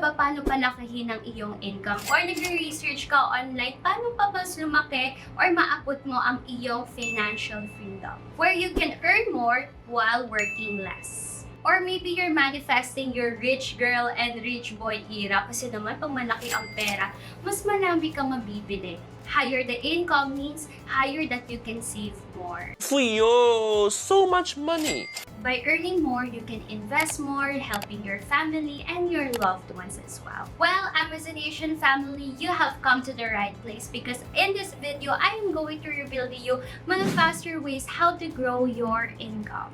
ba paano palakihin ang iyong income? Or nagre-research ka online, paano pa mas lumaki or maabot mo ang iyong financial freedom? Where you can earn more while working less. Or maybe you're manifesting your rich girl and rich boy era kasi naman pag malaki ang pera, mas marami kang mabibili. Higher the income means higher that you can save more. Fuyo! So much money! By earning more, you can invest more, helping your family and your loved ones as well. Well, Amazon Nation family, you have come to the right place because in this video, I am going to reveal to you mga faster ways how to grow your income.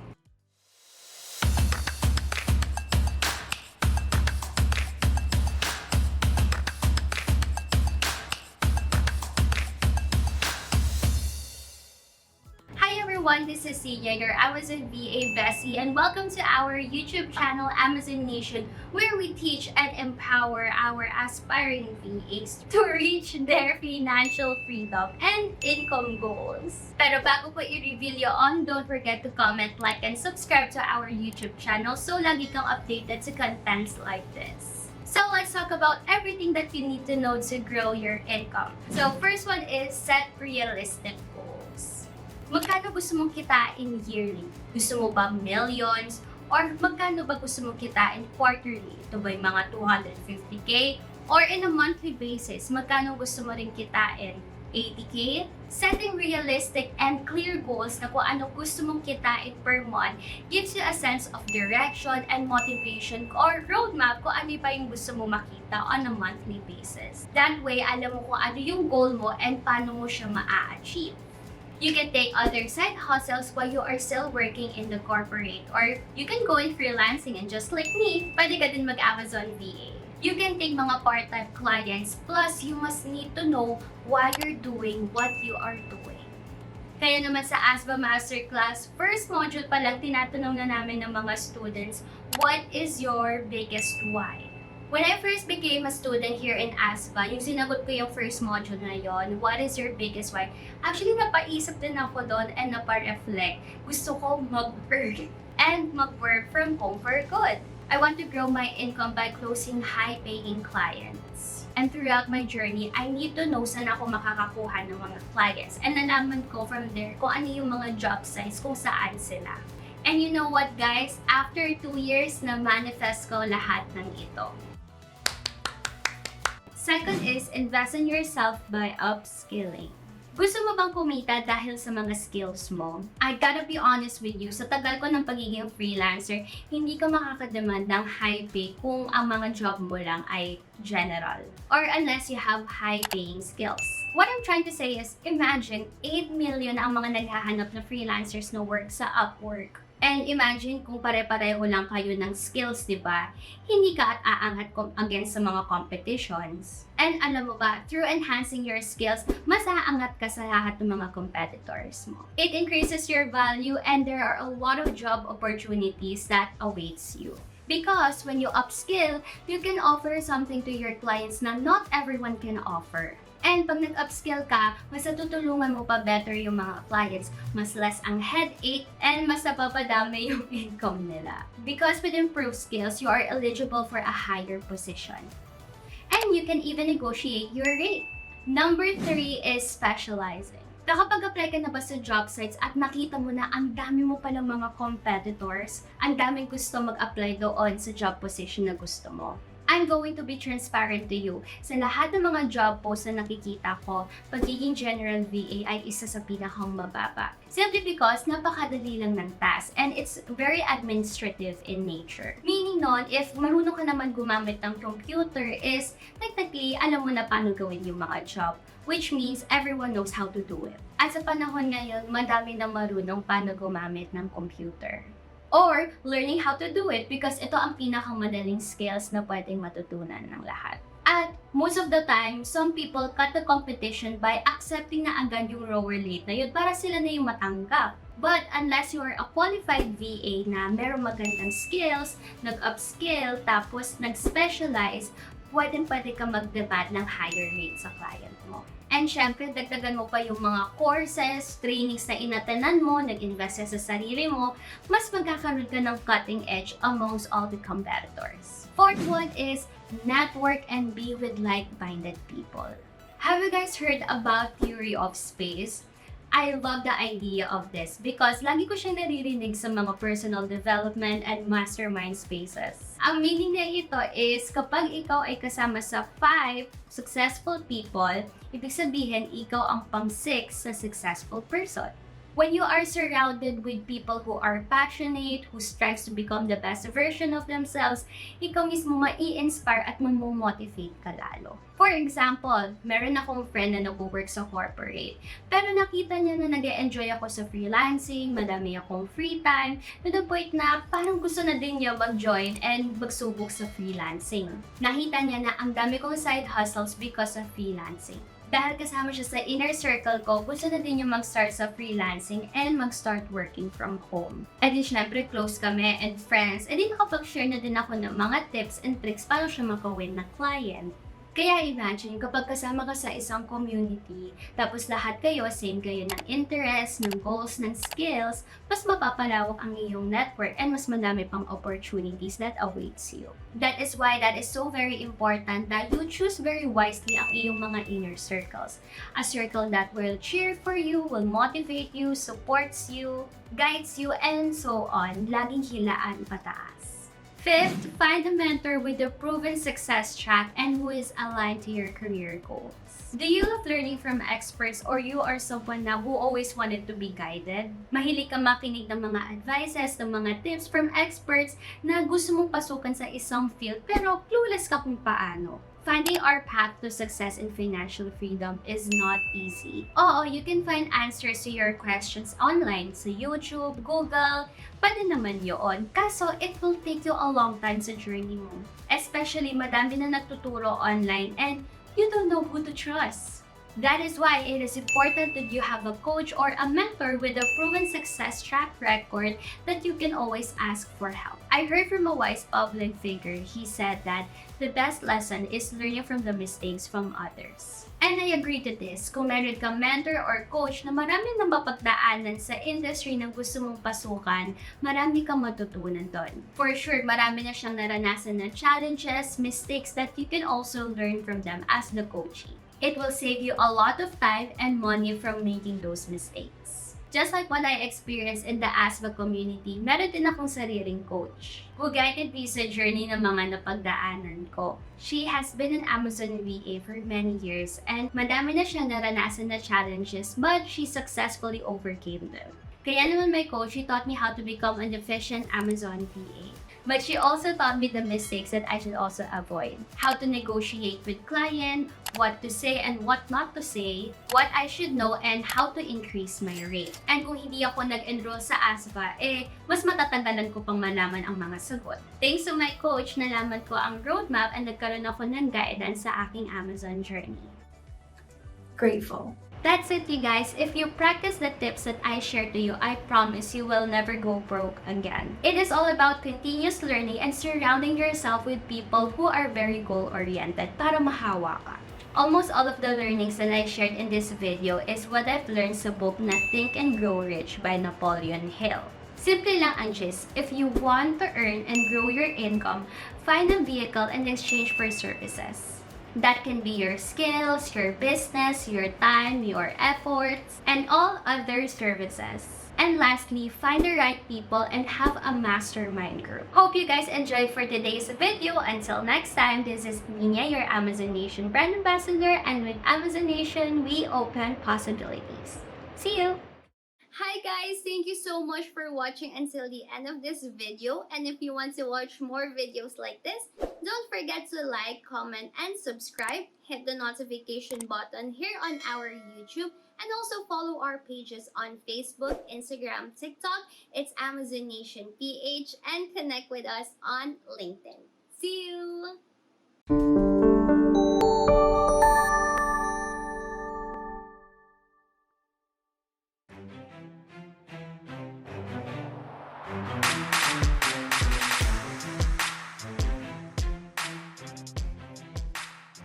This is Niña, your Amazon VA Bessie, and welcome to our YouTube channel, Amazon Nation, where we teach and empower our aspiring VAs to reach their financial freedom and income goals. Pero bago ko i-reveal yun, don't forget to comment, like, and subscribe to our YouTube channel so lagi kang updated sa contents like this. So let's talk about everything that you need to know to grow your income. So first one is set realistic goals. Magkano gusto mong kitain yearly? Gusto mo ba millions? Or magkano ba gusto mong kitain quarterly? Ito ba yung mga 250k? Or in a monthly basis, magkano gusto mo rin kitain? 80k? Setting realistic and clear goals na kung ano gusto mong kitain per month gives you a sense of direction and motivation or roadmap kung ano ba yung gusto mo makita on a monthly basis. That way, alam mo kung ano yung goal mo and paano mo siya ma-achieve. You can take other side hustles while you are still working in the corporate, or you can go in freelancing and just like me, pwede ka din mag-Amazon VA. You can take mga part-time clients, plus you must need to know why you're doing what you are doing. Kaya naman sa ASBA Masterclass, first module pa lang tinatanong na namin ng mga students, what is your biggest why? When I first became a student here in ASBA, yung sinagot ko yung first module na yon, what is your biggest why? Actually, napaisip din ako doon and napa-reflect. Gusto ko mag-earn and mag-work from home for good. I want to grow my income by closing high-paying clients. And throughout my journey, I need to know saan ako makakakuha ng mga clients. And nalaman ko from there kung ano yung mga job sites, kung saan sila. And you know what guys? After 2 years, na-manifest ko lahat ng ito. Second is, invest in yourself by upskilling. Gusto mo bang kumita dahil sa mga skills mo? I gotta be honest with you, sa tagal ko ng pagiging freelancer, hindi ka makakademand ng high pay kung ang mga job mo lang ay general. Or unless you have high-paying skills. What I'm trying to say is, imagine 8 million ang mga naghahanap na freelancers na work sa Upwork. And imagine kung pare-pareho lang kayo ng skills, di ba? Hindi ka aangat against sa mga competitions. And alam mo ba, through enhancing your skills, mas aangat ka sa lahat ng mga competitors mo. It increases your value and there are a lot of job opportunities that awaits you. Because when you upskill, you can offer something to your clients na not everyone can offer. And pag nag-upskill ka, mas natutulungan mo pa better yung mga clients, mas less ang headache, and mas napapadami yung income nila. Because with improved skills, you are eligible for a higher position. And you can even negotiate your rate. Number 3 is specializing. Nakapag-apply ka na ba sa job sites at nakita mo na ang dami mo palang mga competitors, ang daming gusto mag-apply doon sa job position na gusto mo? I'm going to be transparent to you. Sa lahat ng mga job posts na nakikita ko, pagiging General VA ay isa sa pinakang mababa. Simply because napakadali lang ng task and it's very administrative in nature. Meaning nun, if marunong ka naman gumamit ng computer is technically alam mo na paano gawin yung mga job. Which means everyone knows how to do it. At sa panahon ngayon, madami na marunong paano gumamit ng computer. Or learning how to do it because ito ang pinakamadaling skills na pwedeng matutunan ng lahat. At most of the time, some people cut the competition by accepting na agad yung lower rate na yun para sila na yung matanggap. But unless you are a qualified VA na merong magandang skills, nag-upskill, tapos nag-specialize, pwede ka mag-demand ng higher rate sa client mo. And syempre, dagdagan mo pa yung mga courses, trainings na inatenan mo, nag-invest sa sarili mo, mas magkakaroon ka ng cutting edge amongst all the competitors. Fourth one is network and be with like-minded people. Have you guys heard about theory of space? I love the idea of this because lagi ko siyang naririnig sa mga personal development and mastermind spaces. Ang meaning na ito is kapag ikaw ay kasama sa 5 successful people, ibig sabihin ikaw ang pang-6 sa successful person. When you are surrounded with people who are passionate, who strives to become the best version of themselves, ikaw mismo mai-inspire at mamomotivate ka lalo. For example, meron akong friend na nag-work sa corporate. Pero nakita niya na nag-enjoy ako sa freelancing, madami akong free time, to the point na parang gusto na din niya mag-join and magsubok sa freelancing. Nakita niya na ang dami kong side hustles because of freelancing. Dahil kasama siya sa inner circle ko, gusto na din yung mag-start sa freelancing and mag-start working from home. E di syempre, close kami and friends. E di nakapag-share na din ako ng mga tips and tricks para siya makawin na client. Kaya imagine, kapag kasama ka sa isang community, tapos lahat kayo, same kayo ng interest, ng goals, ng skills, mas mapapalawak ang iyong network and mas madami pang opportunities that awaits you. That is why that is so very important that you choose very wisely ang iyong mga inner circles. A circle that will cheer for you, will motivate you, supports you, guides you, and so on. Laging hilaan pataas. Fifth, find a mentor with a proven success track and who is aligned to your career goals. Do you love learning from experts or you are someone na who always wanted to be guided? Mahilig ka makinig ng mga advices, ng mga tips from experts na gusto mong pasukan sa isang field pero clueless ka kung paano. Finding our path to success and financial freedom is not easy. Oo, you can find answers to your questions online sa YouTube, Google, pwede naman yun. Kaso, it will take you a long time sa journey mo. Especially, madami na nagtuturo online and you don't know who to trust. That is why it is important that you have a coach or a mentor with a proven success track record that you can always ask for help. I heard from a wise public figure, he said that the best lesson is learning from the mistakes from others. And I agree to this. Kung meron kang mentor or coach na marami nang mapagdaanan sa industry na gusto mong pasukan, marami kang matutunan doon. For sure, marami na siyang naranasan na challenges, mistakes that you can also learn from them as the coachee. It will save you a lot of time and money from making those mistakes. Just like what I experienced in the ASVA community, meron din akong sariling coach who guided me sa journey ng mga napagdaanan ko. She has been an Amazon VA for many years and madami na siyang naranasan na challenges but she successfully overcame them. Kaya naman my coach, she taught me how to become an efficient Amazon VA. But she also taught me the mistakes that I should also avoid. How to negotiate with client, what to say and what not to say, what I should know, and how to increase my rate. And kung hindi ako nag-enroll sa ASVA, mas matatagalan ko pang malaman ang mga sagot. Thanks to my coach, nalaman ko ang roadmap and nagkaroon ako ng guidance sa aking Amazon journey. Grateful. That's it, you guys. If you practice the tips that I shared to you, I promise you will never go broke again. It is all about continuous learning and surrounding yourself with people who are very goal-oriented para mahawa ka. Almost all of the learnings that I shared in this video is what I've learned sa book na Think and Grow Rich by Napoleon Hill. Simple lang ang gist. If you want to earn and grow your income, find a vehicle in exchange for services. That can be your skills, your business, your time, your efforts, and all other services. And lastly, find the right people and have a mastermind group. Hope you guys enjoyed for today's video. Until next time, this is Niña, your Amazon Nation brand ambassador, and with Amazon Nation, we open possibilities. See you! Hi guys! Thank you so much for watching until the end of this video. And if you want to watch more videos like this, don't forget to like, comment, and subscribe. Hit the notification button here on our YouTube. And also follow our pages on Facebook, Instagram, TikTok. It's Amazon Nation PH. And connect with us on LinkedIn. See you!